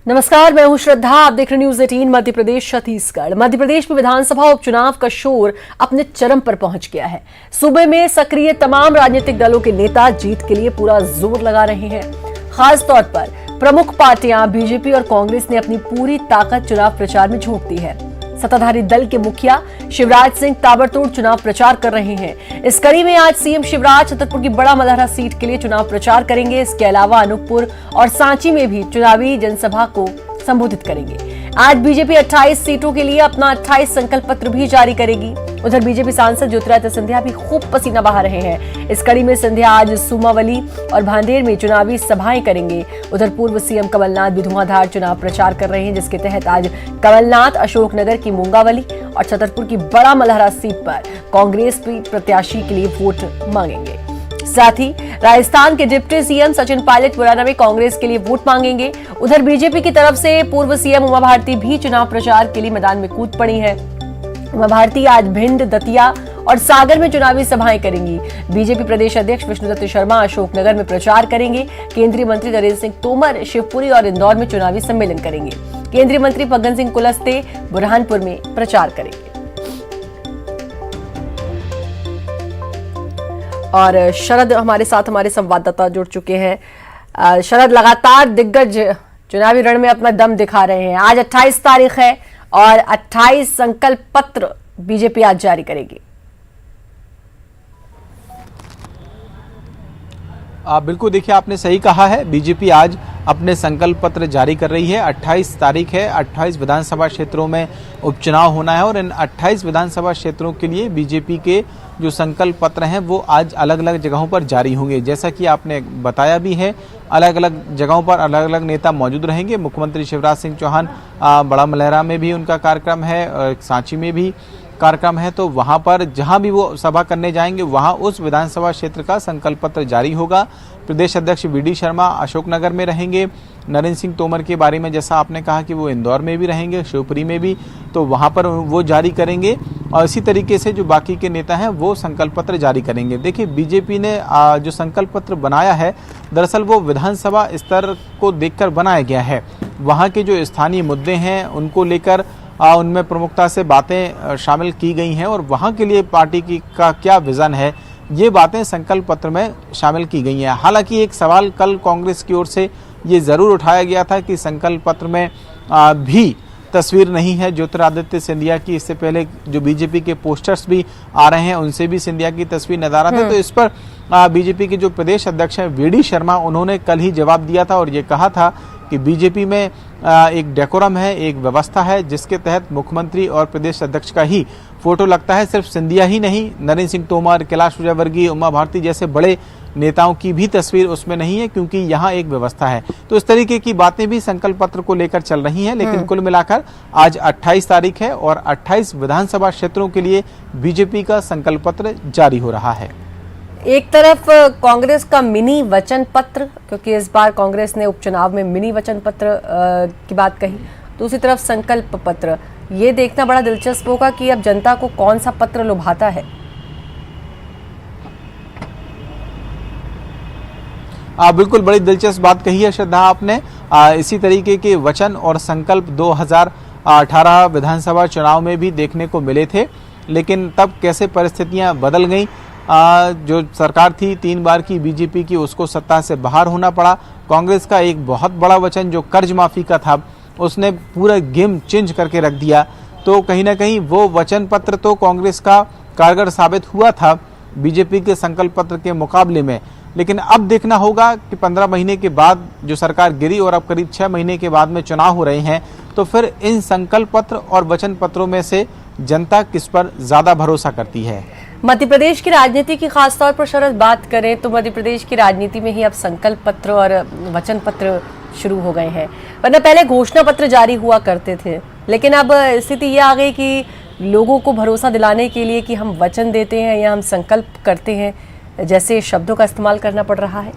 नमस्कार, मैं हूं श्रद्धा। आप देख रहे न्यूज 18 मध्य प्रदेश छत्तीसगढ़। मध्य प्रदेश में विधानसभा उपचुनाव का शोर अपने चरम पर पहुंच गया है। सूबे में सक्रिय तमाम राजनीतिक दलों के नेता जीत के लिए पूरा जोर लगा रहे हैं। खास तौर पर प्रमुख पार्टियां बीजेपी और कांग्रेस ने अपनी पूरी ताकत चुनाव प्रचार में झोंक दी है। सत्ताधारी दल के मुखिया शिवराज सिंह ताबड़तोड़ चुनाव प्रचार कर रहे हैं। इस कड़ी में आज सीएम शिवराज छतरपुर की बड़ा मलहरा सीट के लिए चुनाव प्रचार करेंगे। इसके अलावा अनूपपुर और सांची में भी चुनावी जनसभा को संबोधित करेंगे। आज बीजेपी 28 सीटों के लिए अपना 28 संकल्प पत्र भी जारी करेगी। उधर बीजेपी सांसद ज्योतिरादित्य सिंधिया भी खूब पसीना बहा रहे हैं। इस कड़ी में सिंधिया आज सुमावली और भांडेर में चुनावी सभाएं करेंगे। उधर पूर्व सीएम कमलनाथ भी धुआंधार चुनाव प्रचार कर रहे हैं, जिसके तहत आज कमलनाथ अशोकनगर की मूंगावली और छतरपुर की बड़ा मलहरा सीट पर कांग्रेस प्रत्याशी के लिए वोट मांगेंगे। साथ ही राजस्थान के डिप्टी सीएम सचिन पायलट मुरैना में कांग्रेस के लिए वोट मांगेंगे। उधर बीजेपी की तरफ से पूर्व सीएम उमा भारती भी चुनाव प्रचार के लिए मैदान में कूद पड़ी है। उमा भारती आज भिंड, दतिया और सागर में चुनावी सभाएं करेंगी। बीजेपी प्रदेश अध्यक्ष विष्णुदत्त शर्मा अशोकनगर में प्रचार करेंगे। केंद्रीय मंत्री नरेंद्र सिंह तोमर शिवपुरी और इंदौर में चुनावी सम्मेलन करेंगे। केंद्रीय मंत्री फग्गन सिंह कुलस्ते बुरहानपुर में प्रचार करेंगे। और शरद हमारे साथ हमारे संवाददाता जुड़ चुके हैं। शरद, लगातार दिग्गज चुनावी रण में अपना दम दिखा रहे हैं। आज 28 तारीख है और 28 संकल्प पत्र बीजेपी आज जारी करेगी। बिल्कुल, देखिए आपने सही कहा है। बीजेपी आज अपने संकल्प पत्र जारी कर रही है। 28 तारीख है। 28 विधानसभा क्षेत्रों में उपचुनाव होना है और इन 28 विधानसभा क्षेत्रों के लिए बीजेपी के जो संकल्प पत्र हैं वो आज अलग अलग जगहों पर जारी होंगे। जैसा कि आपने बताया भी है, अलग अलग जगहों पर अलग अलग नेता मौजूद रहेंगे। मुख्यमंत्री शिवराज सिंह चौहान बड़ा मलहरा में भी उनका कार्यक्रम है और सांची में भी कार्यक्रम है, तो वहां पर जहां भी वो सभा करने जाएंगे वहां उस विधानसभा क्षेत्र का संकल्प पत्र जारी होगा। प्रदेश अध्यक्ष वीडी शर्मा अशोकनगर में रहेंगे। नरेंद्र सिंह तोमर के बारे में जैसा आपने कहा कि वो इंदौर में भी रहेंगे, शिवपुरी में भी, तो वहां पर वो जारी करेंगे। और इसी तरीके से जो बाकी के नेता हैं वो संकल्प पत्र जारी करेंगे। देखिए, बीजेपी ने जो संकल्प पत्र बनाया है, दरअसल वो विधानसभा स्तर को देखकर बनाया गया है। वहाँ के जो स्थानीय मुद्दे हैं उनको लेकर उनमें प्रमुखता से बातें शामिल की गई हैं और वहाँ के लिए पार्टी का क्या विजन है, ये बातें संकल्प पत्र में शामिल की गई हैं। हालांकि एक सवाल कल कांग्रेस की ओर से ये ज़रूर उठाया गया था कि संकल्प पत्र में भी तस्वीर नहीं है ज्योतिरादित्य सिंधिया की। इससे पहले जो बीजेपी के पोस्टर्स भी आ रहे हैं उनसे भी सिंधिया की तस्वीर नजर आती है। तो इस पर बीजेपी के जो प्रदेश अध्यक्ष हैं वीडी शर्मा, उन्होंने कल ही जवाब दिया था और ये कहा था कि बीजेपी में एक डेकोरम है, एक व्यवस्था है जिसके तहत मुख्यमंत्री और प्रदेश अध्यक्ष का ही फोटो लगता है। सिर्फ सिंधिया ही नहीं, नरेंद्र सिंह तोमर, कैलाश विजयवर्गीय, उमा भारती जैसे बड़े नेताओं की भी तस्वीर उसमें नहीं है, क्योंकि यहाँ एक व्यवस्था है। तो इस तरीके की बातें भी संकल्प पत्र को लेकर चल रही हैं। लेकिन कुल मिलाकर आज 28 तारीख है और 28 विधानसभा क्षेत्रों के लिए बीजेपी का संकल्प पत्र जारी हो रहा है। एक तरफ कांग्रेस का मिनी वचन पत्र, क्योंकि इस बार कांग्रेस ने उपचुनाव में मिनी वचन पत्र की बात कही, दूसरी तरफ संकल्प पत्र। ये देखना बड़ा दिलचस्प होगा कि अब जनता को कौन सा पत्र लुभाता है। बिल्कुल, बड़ी दिलचस्प बात कही है श्रद्धा आपने। इसी तरीके के वचन और संकल्प 2018 विधानसभा चुनाव में भी देखने को मिले थे, लेकिन तब कैसे परिस्थितियां बदल गईं। जो सरकार थी 3 बार की बीजेपी की, उसको सत्ता से बाहर होना पड़ा। कांग्रेस का एक बहुत बड़ा वचन जो कर्ज माफी का था, उसने पूरा गेम चेंज करके रख दिया। तो कहीं ना कहीं वो वचन पत्र तो कांग्रेस का कारगर साबित हुआ था बीजेपी के संकल्प पत्र के मुकाबले में। लेकिन अब देखना होगा कि 15 महीने के बाद जो सरकार गिरी और अब करीब 6 महीने के बाद में चुनाव हो रहे हैं, तो फिर इन संकल्प पत्र और वचन पत्रों में से जनता किस पर ज्यादा भरोसा करती है। मध्य प्रदेश की राजनीति की खासतौर पर शरद बात करें तो मध्य प्रदेश की राजनीति में ही अब संकल्प पत्र और वचन पत्र शुरू हो गए हैं। वरना पहले घोषणा पत्र जारी हुआ करते थे, लेकिन अब स्थिति ये आ गई कि लोगों को भरोसा दिलाने के लिए कि हम वचन देते हैं या हम संकल्प करते हैं, जैसे शब्दों का इस्तेमाल करना पड़ रहा है।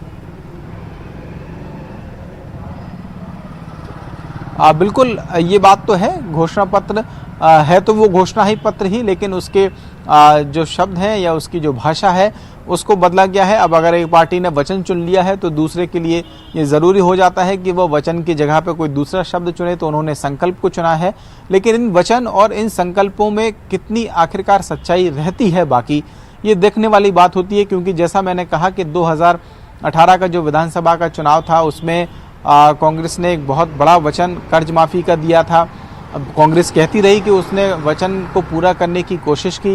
बिल्कुल, ये बात तो है। घोषणा पत्र है तो वो घोषणा ही पत्र ही, लेकिन उसके जो शब्द हैं या उसकी जो भाषा है उसको बदला गया है। अब अगर एक पार्टी ने वचन चुन लिया है तो दूसरे के लिए ये ज़रूरी हो जाता है कि वो वचन की जगह पे कोई दूसरा शब्द चुने, तो उन्होंने संकल्प को चुना है। लेकिन इन वचन और इन संकल्पों में कितनी आखिरकार सच्चाई रहती है बाकी, ये देखने वाली बात होती है। क्योंकि जैसा मैंने कहा कि 2018 का जो विधानसभा का चुनाव था उसमें कांग्रेस ने एक बहुत बड़ा वचन कर्ज माफ़ी का दिया था। अब कांग्रेस कहती रही कि उसने वचन को पूरा करने की कोशिश की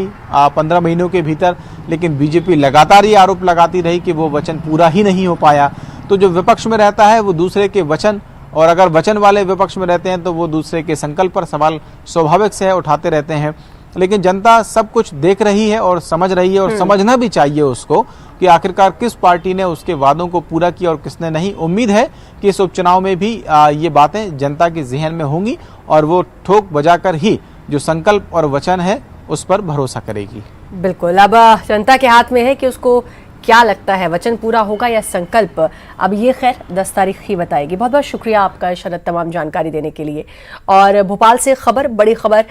15 महीनों के भीतर, लेकिन बीजेपी लगातार ये आरोप लगाती रही कि वो वचन पूरा ही नहीं हो पाया। तो जो विपक्ष में रहता है वो दूसरे के वचन, और अगर वचन वाले विपक्ष में रहते हैं तो वो दूसरे के संकल्प पर सवाल स्वाभाविक से उठाते रहते हैं। लेकिन जनता सब कुछ देख रही है और समझ रही है, और समझना भी चाहिए उसको कि आखिरकार किस पार्टी ने उसके वादों को पूरा किया और किसने नहीं। उम्मीद है कि इस उपचुनाव में भी ये बातें जनता के जहन में होंगी और वो ठोक बजाकर ही जो संकल्प और वचन है उस पर भरोसा करेगी। बिल्कुल, अब जनता के हाथ में है कि उसको क्या लगता है, वचन पूरा होगा या संकल्प। अब ये खैर 10 तारीख ही बताएगी। बहुत बहुत शुक्रिया आपका शरद, तमाम जानकारी देने के लिए। और भोपाल से खबर, बड़ी खबर,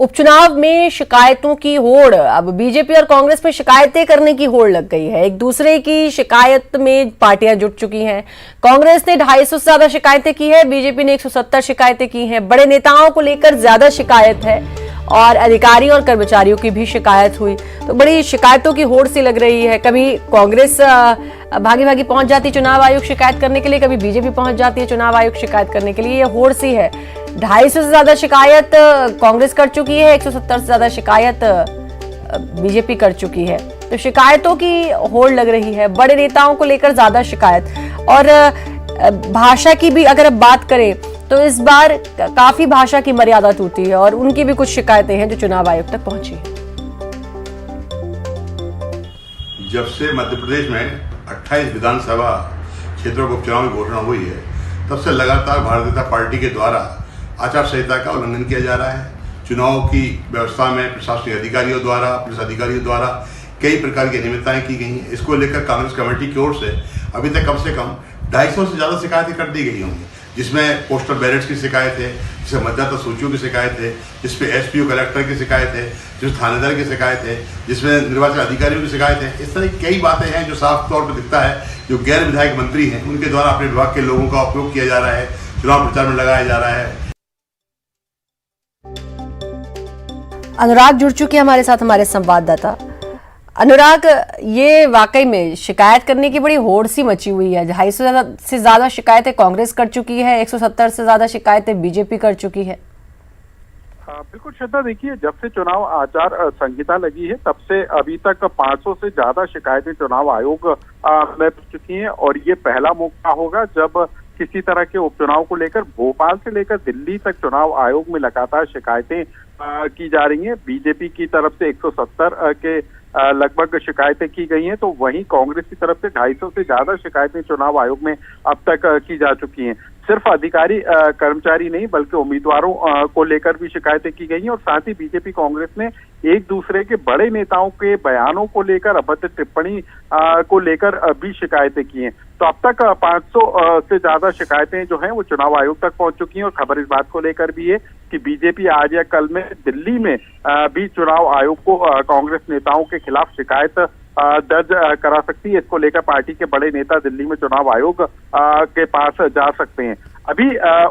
उपचुनाव में शिकायतों की होड़। अब बीजेपी और कांग्रेस में शिकायतें करने की होड़ लग गई है। एक दूसरे की शिकायत में पार्टियां जुट चुकी हैं। कांग्रेस ने 250 से ज्यादा शिकायतें की है, बीजेपी ने 170 शिकायतें की हैं। बड़े नेताओं को लेकर ज्यादा शिकायत है और अधिकारियों और कर्मचारियों की भी शिकायत हुई। तो बड़ी शिकायतों की होड़ सी लग रही है। कभी कांग्रेस भागी भागी पहुंच जाती चुनाव आयोग शिकायत करने के लिए, कभी बीजेपी पहुंच जाती है चुनाव आयोग शिकायत करने के लिए। ये होड़ सी है। 250 से ज्यादा शिकायत कांग्रेस कर चुकी है, 170 से ज्यादा शिकायत बीजेपी कर चुकी है। तो शिकायतों की होड़ लग रही है, बड़े नेताओं को लेकर ज्यादा शिकायत। और भाषा की भी अगर अब बात करें तो इस बार काफी भाषा की मर्यादा टूटी है और उनकी भी कुछ शिकायतें हैं जो चुनाव आयोग तक पहुंची है। जब से मध्य प्रदेश में 28 विधानसभा क्षेत्रों के उपचुनाव की घोषणा हुई है, तब से लगातार भारतीय जनता पार्टी के द्वारा आचार संहिता का उल्लंघन किया जा रहा है। चुनाव की व्यवस्था में प्रशासनिक अधिकारियों द्वारा, पुलिस अधिकारियों द्वारा कई प्रकार की अनियमितताएं की गई हैं। इसको लेकर कांग्रेस कमेटी की ओर से अभी तक कम से कम 250 से ज्यादा शिकायतें कर दी गई होंगी, जिसमें पोस्टल बैलेट्स की शिकायत है, जिसमें मतदाता सूचियों की शिकायत है, जिसमें एसपीओ कलेक्टर की शिकायत है, जिसमें थानेदार की शिकायत है, जिसमें निर्वाचन अधिकारियों की शिकायत है। इस तरह की कई बातें हैं जो साफ तौर पर दिखता है जो गैर विधायक मंत्री हैं उनके द्वारा अपने विभाग के लोगों का उपयोग किया जा रहा है, चुनाव प्रचार में लगाया जा रहा है। अनुराग जुड़ चुके हैं हमारे साथ, हमारे संवाददाता। अनुराग, ये वाकई में शिकायत करने की बड़ी होड़ सी मची हुई है। 250 से ज्यादा शिकायतें कांग्रेस कर चुकी है, 170 से ज्यादा शिकायतें बीजेपी कर चुकी है। बिल्कुल श्रद्धा, देखिए जब से चुनाव आचार संहिता लगी है तब से अभी तक 500 से ज्यादा शिकायतें चुनाव आयोग में चुकी हैं और ये पहला मौका होगा जब किसी तरह के उपचुनाव को लेकर भोपाल से लेकर दिल्ली तक चुनाव आयोग में लगातार शिकायतें की जा रही हैं। बीजेपी की तरफ से 170 के लगभग शिकायतें की गई हैं, तो वहीं कांग्रेस की तरफ से 250 से ज्यादा शिकायतें चुनाव आयोग में अब तक की जा चुकी हैं। सिर्फ अधिकारी कर्मचारी नहीं बल्कि उम्मीदवारों को लेकर भी शिकायतें की गई हैं और साथ ही बीजेपी कांग्रेस ने एक दूसरे के बड़े नेताओं के बयानों को लेकर, अभद्र टिप्पणी को लेकर भी शिकायतें की हैं। तो अब तक 500 से ज्यादा शिकायतें जो हैं वो चुनाव आयोग तक पहुंच चुकी हैं और खबर इस बात को लेकर भी है कि बीजेपी आज या कल में दिल्ली में भी चुनाव आयोग को कांग्रेस नेताओं के खिलाफ शिकायत दर्ज करा सकती है। इसको लेकर पार्टी के बड़े नेता दिल्ली में चुनाव आयोग के पास जा सकते हैं। अभी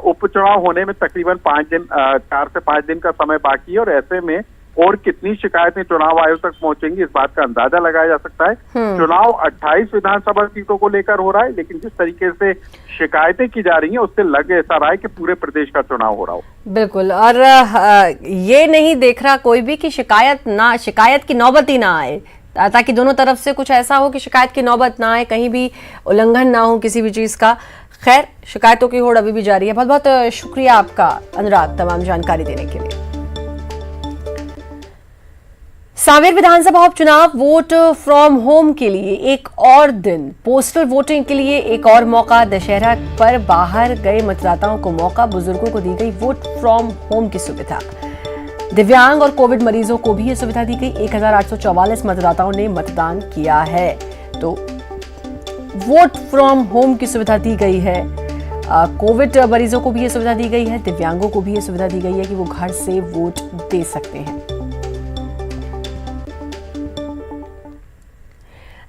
उपचुनाव होने में तकरीबन 5 दिन, 4 से 5 दिन का समय बाकी है और ऐसे में और कितनी शिकायतें चुनाव आयोग तक पहुंचेंगी इस बात का अंदाजा लगाया जा सकता है। चुनाव 28 विधानसभा सीटों को लेकर हो रहा है, लेकिन जिस तरीके से शिकायतें की जा रही हैं उससे लग ऐसा रहा है कि पूरे प्रदेश का चुनाव हो रहा हो। बिल्कुल, और ये नहीं देख रहा कोई भी कि शिकायत की नौबत ही ना आए, ताकि दोनों तरफ से कुछ ऐसा हो कि शिकायत की नौबत ना आए, कहीं भी उल्लंघन ना हो किसी भी चीज का। खैर, शिकायतों की होड़ अभी भी जारी है। बहुत बहुत शुक्रिया आपका अनुराग, तमाम जानकारी देने के लिए। सांवेर विधानसभा उपचुनाव, वोट फ्रॉम होम के लिए एक और दिन, पोस्टल वोटिंग के लिए एक और मौका। दशहरा पर बाहर गए मतदाताओं को मौका, बुजुर्गों को दी गई वोट फ्रॉम होम की सुविधा। दिव्यांग और कोविड मरीजों को भी यह सुविधा दी गई। 1844 मतदाताओं ने मतदान किया है, तो वोट फ्रॉम होम की सुविधा दी गई है। कोविड मरीजों को भी यह सुविधा दी गई है, दिव्यांगों को भी यह सुविधा दी गई है कि वो घर से वोट दे सकते हैं।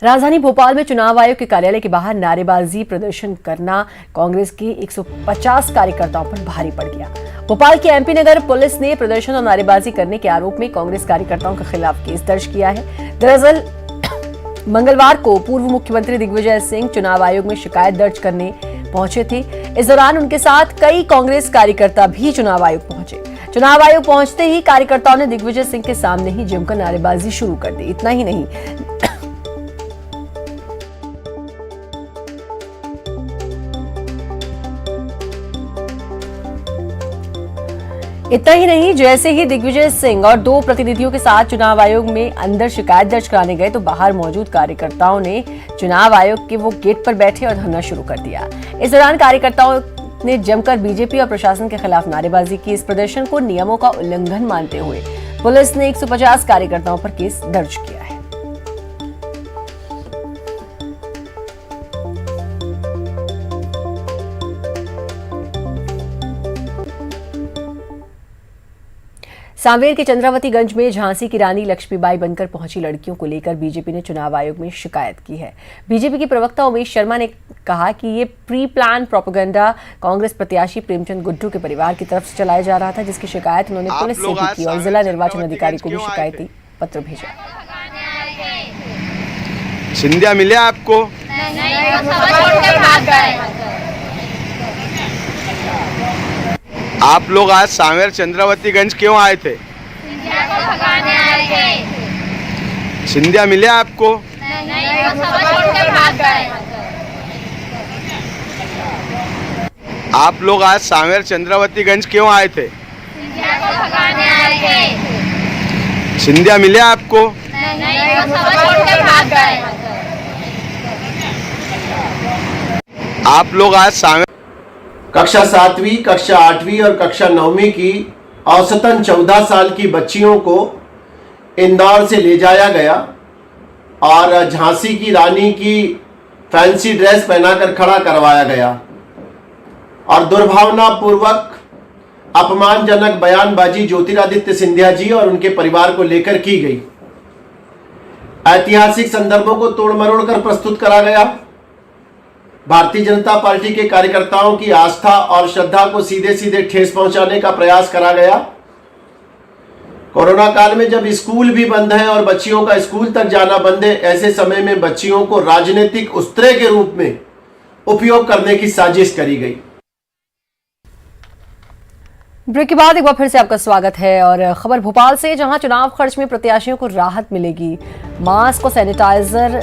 राजधानी भोपाल में चुनाव आयोग के कार्यालय के बाहर नारेबाजी प्रदर्शन करना कांग्रेस के 150 कार्यकर्ताओं पर भारी पड़ गया। भोपाल के एमपी नगर पुलिस ने प्रदर्शन और नारेबाजी करने के आरोप में कांग्रेस कार्यकर्ताओं के खिलाफ केस दर्ज किया है। दरअसल मंगलवार को पूर्व मुख्यमंत्री दिग्विजय सिंह चुनाव आयोग में शिकायत दर्ज करने पहुंचे थे। इस दौरान उनके साथ कई कांग्रेस कार्यकर्ता भी चुनाव आयोग पहुंचे। चुनाव आयोग पहुंचते ही कार्यकर्ताओं ने दिग्विजय सिंह के सामने ही जमकर नारेबाजी शुरू कर दी। इतना ही नहीं, जैसे ही दिग्विजय सिंह और 2 प्रतिनिधियों के साथ चुनाव आयोग में अंदर शिकायत दर्ज कराने गए तो बाहर मौजूद कार्यकर्ताओं ने चुनाव आयोग के वो गेट पर बैठे और धरना शुरू कर दिया। इस दौरान कार्यकर्ताओं ने जमकर बीजेपी और प्रशासन के खिलाफ नारेबाजी की। इस प्रदर्शन को नियमों का उल्लंघन मानते हुए पुलिस ने 150 कार्यकर्ताओं पर केस दर्ज किया है। सांवेर के चंद्रावतीगंज में झांसी की रानी लक्ष्मीबाई बनकर पहुंची लड़कियों को लेकर बीजेपी ने चुनाव आयोग में शिकायत की है। बीजेपी के प्रवक्ता उमेश शर्मा ने कहा कि ये प्री प्लान प्रोपेगेंडा कांग्रेस प्रत्याशी प्रेमचंद गुड्डू के परिवार की तरफ से चलाया जा रहा था, जिसकी शिकायत उन्होंने पुलिस से भी की और जिला निर्वाचन अधिकारी को भी शिकायती पत्र भेजा। सिंधिया मिले आपको? आप लोग आज सांवेर चंद्रावतीगंज क्यों आए थे? सिंधिया को भगाने आए थे। सिंधिया मिले आपको? नहीं, वो सभा छोड़ के भाग गए। आप लोग आज सांवेर चंद्रावतीगंज क्यों आए थे? सिंधिया को भगाने आए थे। सिंधिया मिले आपको? नहीं, वो सभा छोड़ के भाग गए। आप लोग आज सांवेर कक्षा 7वीं, कक्षा 8वीं और कक्षा 9वीं की औसतन 14 साल की बच्चियों को इंदौर से ले जाया गया और झांसी की रानी की फैंसी ड्रेस पहनाकर खड़ा करवाया गया और दुर्भावनापूर्वक अपमानजनक बयानबाजी ज्योतिरादित्य सिंधिया जी और उनके परिवार को लेकर की गई। ऐतिहासिक संदर्भों को तोड़ मरोड़ कर प्रस्तुत करा गया। भारतीय जनता पार्टी के कार्यकर्ताओं की आस्था और श्रद्धा को सीधे सीधे ठेस पहुंचाने का प्रयास करा गया। कोरोना काल में जब स्कूल भी बंद है और बच्चियों का स्कूल तक जाना बंद है, ऐसे समय में बच्चियों को राजनीतिक अस्त्र के रूप में उपयोग करने की साजिश करी गई। ब्रेक के बाद एक बार फिर से आपका स्वागत है और खबर भोपाल से, जहां चुनाव खर्च में प्रत्याशियों को राहत मिलेगी। मास्क और सैनिटाइजर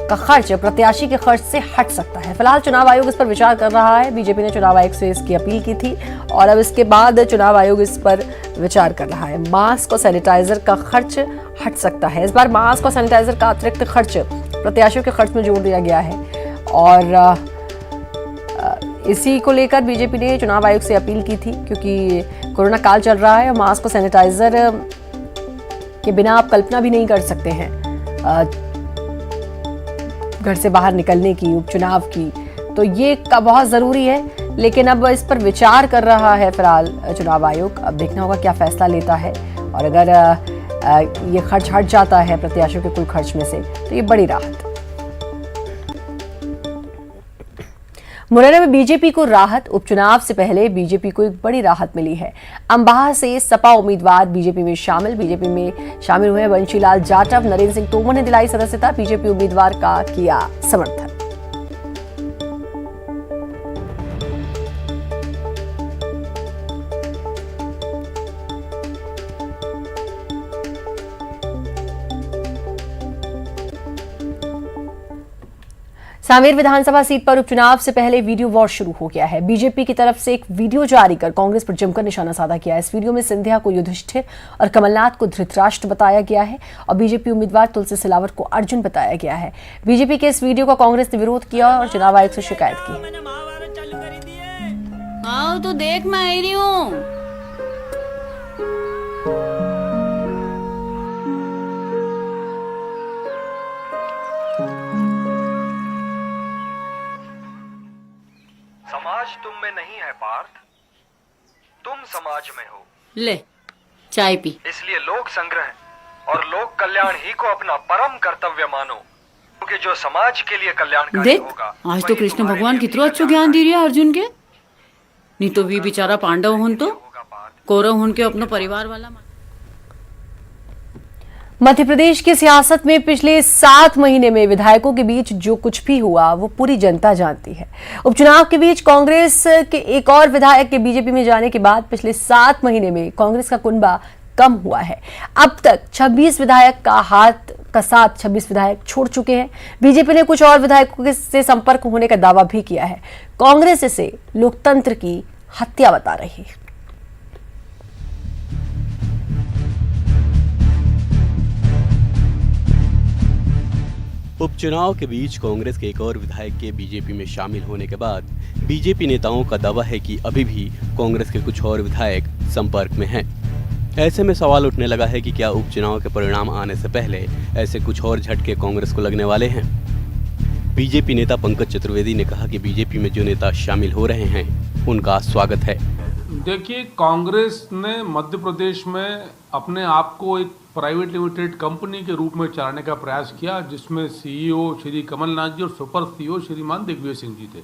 का खर्च प्रत्याशी के खर्च से हट सकता है। फिलहाल चुनाव आयोग इस पर विचार कर रहा है। बीजेपी ने चुनाव आयोग से इसकी अपील की थी और अब इसके बाद चुनाव आयोग इस पर विचार कर रहा है। मास्क और सैनिटाइजर का खर्च हट सकता है। इस बार मास्क और सैनिटाइजर का अतिरिक्त खर्च प्रत्याशियों के खर्च में जोड़ दिया गया है और इसी को लेकर बीजेपी ने चुनाव आयोग से अपील की थी, क्योंकि कोरोना काल चल रहा है और मास्क और सैनिटाइजर के बिना आप कल्पना भी नहीं कर सकते हैं घर से बाहर निकलने की, उपचुनाव की, तो ये बहुत जरूरी है। लेकिन अब इस पर विचार कर रहा है फिलहाल चुनाव आयोग। अब देखना होगा क्या फैसला लेता है और अगर ये खर्च हट जाता है प्रत्याशियों के कुल खर्च में से तो ये बड़ी राहत। मुरैना में बीजेपी को राहत। उपचुनाव से पहले बीजेपी को एक बड़ी राहत मिली है। अंबाह से सपा उम्मीदवार बीजेपी में शामिल हुए बंशीलाल जाटव। नरेंद्र सिंह तोमर ने दिलाई सदस्यता। बीजेपी उम्मीदवार का किया समर्थन। सांवेर विधानसभा सीट पर उपचुनाव से पहले वीडियो वॉर शुरू हो गया है। बीजेपी की तरफ से एक वीडियो जारी कर कांग्रेस पर जमकर निशाना साधा गया है। इस वीडियो में सिंधिया को युधिष्ठिर और कमलनाथ को धृतराष्ट्र बताया गया है और बीजेपी उम्मीदवार तुलसी सिलावट को अर्जुन बताया गया है। बीजेपी के इस वीडियो का कांग्रेस ने विरोध किया और चुनाव आयोग से शिकायत की। हाँ तो देख मैं आ रही हूँ। समाज तुम में नहीं है पार्थ, तुम समाज में हो। ले चाय पी। इसलिए लोक संग्रह और लोक कल्याण ही को अपना परम कर्तव्य मानो, क्योंकि जो समाज के लिए कल्याणकारी देख होगा आज तो कृष्ण भगवान कितना अच्छा ज्ञान दे रहा है अर्जुन के। नहीं तो भी बेचारा पांडव होन तो कौरव होन के अपना परिवार वाला। मध्य प्रदेश की सियासत में पिछले 7 महीने में विधायकों के बीच जो कुछ भी हुआ वो पूरी जनता जानती है। उपचुनाव के बीच कांग्रेस के एक और विधायक के बीजेपी में जाने के बाद पिछले 7 महीने में कांग्रेस का कुनबा कम हुआ है। अब तक 26 विधायक का साथ 26 विधायक छोड़ चुके हैं। बीजेपी ने कुछ और विधायकों से संपर्क होने का दावा भी किया है। कांग्रेस इसे लोकतंत्र की हत्या बता रही है। उपचुनाव के बीच कांग्रेस के एक और विधायक के बीजेपी में शामिल होने के बाद बीजेपी नेताओं का दावा है कि अभी भी कांग्रेस के कुछ और विधायक संपर्क में हैं। ऐसे में सवाल उठने लगा है कि क्या उपचुनाव के परिणाम आने से पहले ऐसे कुछ और झटके कांग्रेस को लगने वाले हैं। बीजेपी नेता पंकज चतुर्वेदी ने कहा कि बीजेपी में जो नेता शामिल हो रहे हैं उनका स्वागत है। देखिए, कांग्रेस ने मध्य प्रदेश में अपने आप को एक प्राइवेट लिमिटेड कंपनी के रूप में चलाने का प्रयास किया, जिसमें सीईओ श्री कमलनाथ जी और सुपर सीईओ श्रीमान दिग्विजय सिंह जी थे।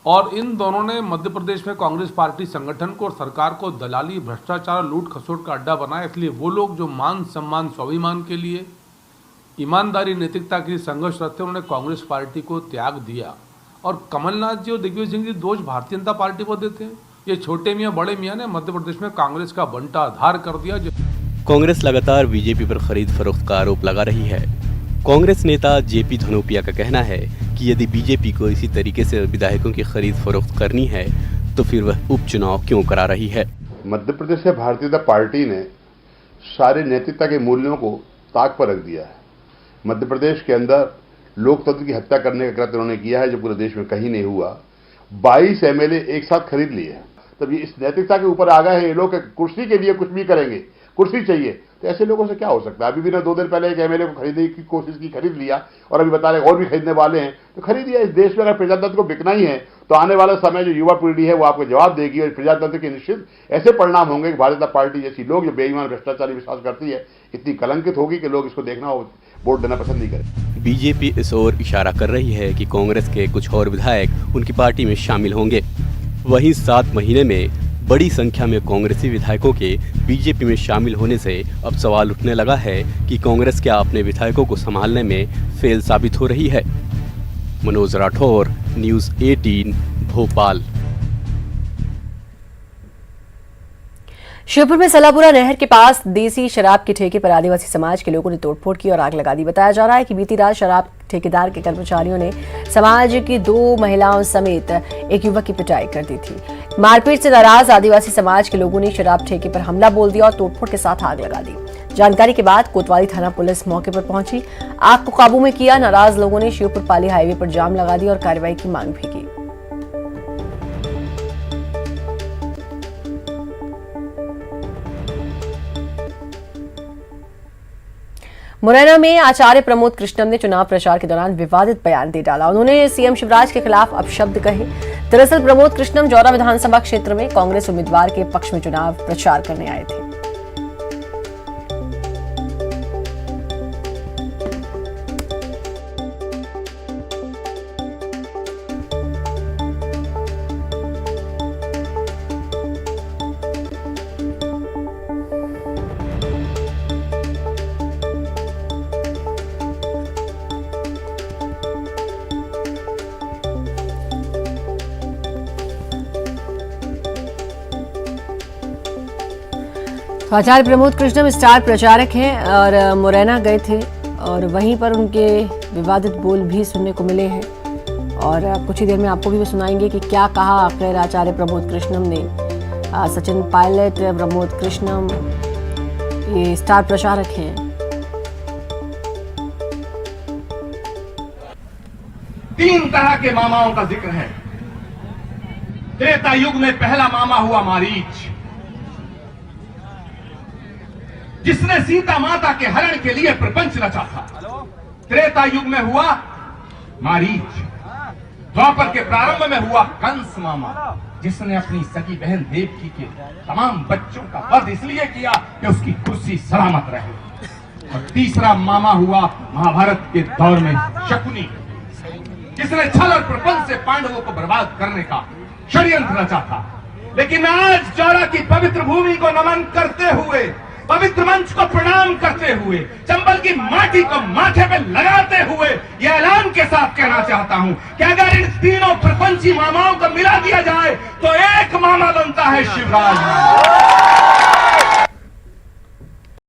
और इन दोनों ने मध्य प्रदेश में कांग्रेस पार्टी संगठन को और सरकार को दलाली, भ्रष्टाचार, लूट खसोट का अड्डा बनाया। इसलिए वो लोग जो मान सम्मान स्वाभिमान के लिए, ईमानदारी, नैतिकता के लिए संघर्ष रखते, उन्होंने कांग्रेस पार्टी को त्याग दिया। और कमलनाथ जी और दिग्विजय सिंह जी दोष भारतीय जनता पार्टी को देते हैं। ये छोटे मियाँ बड़े मियाँ ने मध्य प्रदेश में कांग्रेस का बंटाधार कर दिया। कांग्रेस लगातार बीजेपी पर खरीद फरोख्त का आरोप लगा रही है। कांग्रेस नेता जेपी धनोपिया का कहना है कि यदि बीजेपी को इसी तरीके से विधायकों की खरीद फरोख्त करनी है तो फिर वह उपचुनाव क्यों करा रही है। मध्य प्रदेश से भारतीय जनता पार्टी ने सारे नैतिकता के मूल्यों को ताक पर रख दिया है। मध्य प्रदेश के अंदर लोकतंत्र की हत्या करने का कृत्य उन्होंने किया है जो पूरे देश में कहीं नहीं हुआ। 22 एमएलए एक साथ खरीद लिए हैं। तब ये इस नैतिकता के ऊपर आ गए हैं। ये लोग कुर्सी के लिए कुछ भी करेंगे, कुर्सी चाहिए, तो ऐसे लोगों से क्या हो सकता है। अभी भी ना 2 दिन पहले एक एमएलए को खरीदने की कोशिश की, खरीद लिया, और अभी बता रहे और भी खरीदने वाले हैं, तो खरीदिए। इस देश में अगर प्रजातंत्र को बिकना ही है तो आने वाला समय जो युवा पीढ़ी है वो आपको जवाब देगी। और प्रजातंत्र के निश्चित ऐसे परिणाम होंगे कि भारतीय जनता पार्टी जैसी लोग जो बेईमान भ्रष्टाचारी विश्वास करती है इतनी कलंकित होगी कि लोग इसको देखना और वोट देना पसंद नहीं करें। बीजेपी इस ओर इशारा कर रही है कि कांग्रेस के कुछ और विधायक उनकी पार्टी में शामिल होंगे। वहीं 7 महीने में बड़ी संख्या में कांग्रेसी विधायकों के बीजेपी में शामिल होने से अब सवाल उठने लगा है कि कांग्रेस क्या अपने विधायकों को संभालने में फेल साबित हो रही है। मनोज राठौर, न्यूज़ 18, भोपाल। श्योपुर में सलापुरा नहर के पास देसी शराब के ठेके पर आदिवासी समाज के लोगों ने तोड़फोड़ की और आग लगा दी। बताया जा रहा है कि बीती रात शराब ठेकेदार के कर्मचारियों ने समाज की 2 महिलाओं समेत एक युवक की पिटाई कर दी थी। मारपीट से नाराज आदिवासी समाज के लोगों ने शराब ठेके पर हमला बोल दिया और तोड़फोड़ के साथ आग लगा दी। जानकारी के बाद कोतवाली थाना पुलिस मौके पर पहुंची, आग को काबू में किया। नाराज लोगों ने श्योपुर पाली हाईवे पर जाम लगा दी और कार्रवाई की मांग भी की। मुरैना में आचार्य प्रमोद कृष्णम ने चुनाव प्रचार के दौरान विवादित बयान दे डाला। उन्होंने सीएम शिवराज के खिलाफ अपशब्द कहे। दरअसल प्रमोद कृष्णम जौरा विधानसभा क्षेत्र में कांग्रेस उम्मीदवार के पक्ष में चुनाव प्रचार करने आए थे। आचार्य प्रमोद कृष्णम स्टार प्रचारक हैं और मुरैना गए थे और वहीं पर उनके विवादित बोल भी सुनने को मिले हैं। और कुछ ही देर में आपको भी सुनाएंगे कि क्या कहा आखिर आचार्य प्रमोद कृष्णम ने। सचिन पायलट, प्रमोद कृष्णम ये स्टार प्रचारक हैं। 3 तरह के मामाओं का जिक्र है। त्रेता युग में पहला मामा हुआ मारीच, जिसने सीता माता के हरण के लिए प्रपंच रचा था। त्रेता युग में हुआ मारीच। द्वापर के प्रारंभ में हुआ कंस मामा, जिसने अपनी सगी बहन देवकी के तमाम बच्चों का वध इसलिए किया कि उसकी कुर्सी सलामत रहे। और तीसरा मामा हुआ महाभारत के दौर में शकुनी, जिसने छल और प्रपंच से पांडवों को बर्बाद करने का षड्यंत्र रचा था। लेकिन आज चौरा की पवित्र भूमि को नमन करते हुए, पवित्र मंच को प्रणाम करते हुए, चंबल की माटी को माथे पे लगाते हुए यह ऐलान के साथ कहना चाहता हूं कि अगर इन तीनों प्रपंची मामाओं को मिला दिया जाए तो एक मामा बनता है शिवराज।